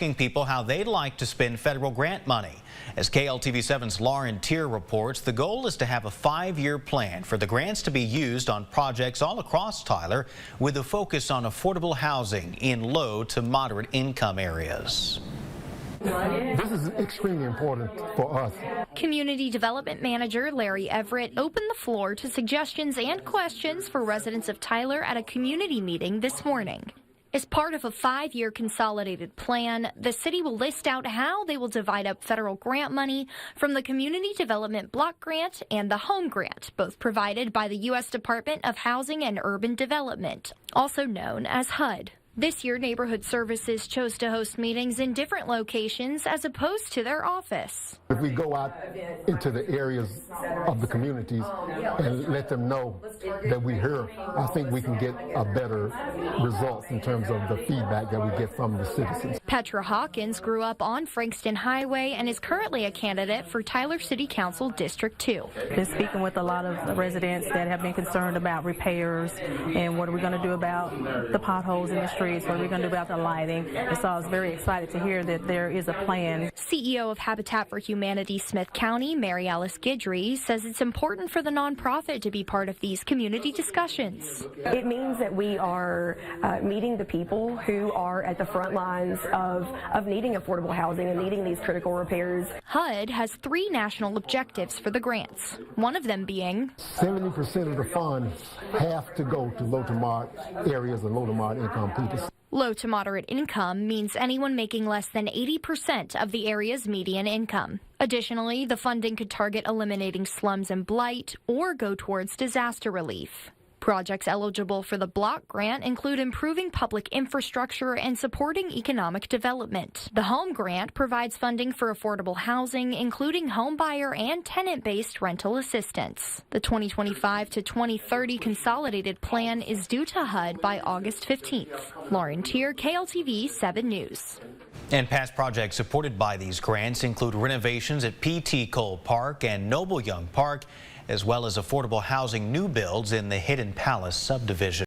Asking people how they'd like to spend federal grant money. As KLTV7's Lauren Tier reports, the goal is to have a 5-year plan for the grants to be used on projects all across Tyler with a focus on affordable housing in low to moderate income areas. This is extremely important for us. Community Development Manager Larry Everett opened the floor to suggestions and questions for residents of Tyler at a community meeting this morning. As part of a 5-year consolidated plan, the city will list out how they will divide up federal grant money from the Community Development Block Grant and the Home Grant, both provided by the U.S. Department of Housing and Urban Development, also known as HUD. This year, Neighborhood Services chose to host meetings in different locations as opposed to their office. If we go out into the areas of the communities and let them know that we're here, I think we can get a better results in terms of the feedback that we get from the citizens. Petra Hawkins grew up on Frankston Highway and is currently a candidate for Tyler City Council District 2. Been speaking with a lot of residents that have been concerned about repairs and what are we going to do about the potholes in the streets, what are we going to do about the lighting. And so I was very excited to hear that there is a plan. CEO of Habitat for Humanity Smith County, Mary Alice Guidry, says it's important for the nonprofit to be part of these community discussions. It means that we are meeting the people who are at the front lines of needing affordable housing and needing these critical repairs. HUD has 3 national objectives for the grants, one of them being 70% of the funds have to go to low to moderate areas and low to moderate income people. Low to moderate income means anyone making less than 80% of the area's median income. Additionally, the funding could target eliminating slums and blight or go towards disaster relief. Projects eligible for the block grant include improving public infrastructure and supporting economic development. The Home Grant provides funding for affordable housing, including homebuyer and tenant-based rental assistance. The 2025 to 2030 consolidated plan is due to HUD by August 15th. Lauren Tier, KLTV 7 News. And past projects supported by these grants include renovations at P.T. Cole Park and Noble Young Park, as well as affordable housing new builds in the Hidden Palace subdivision.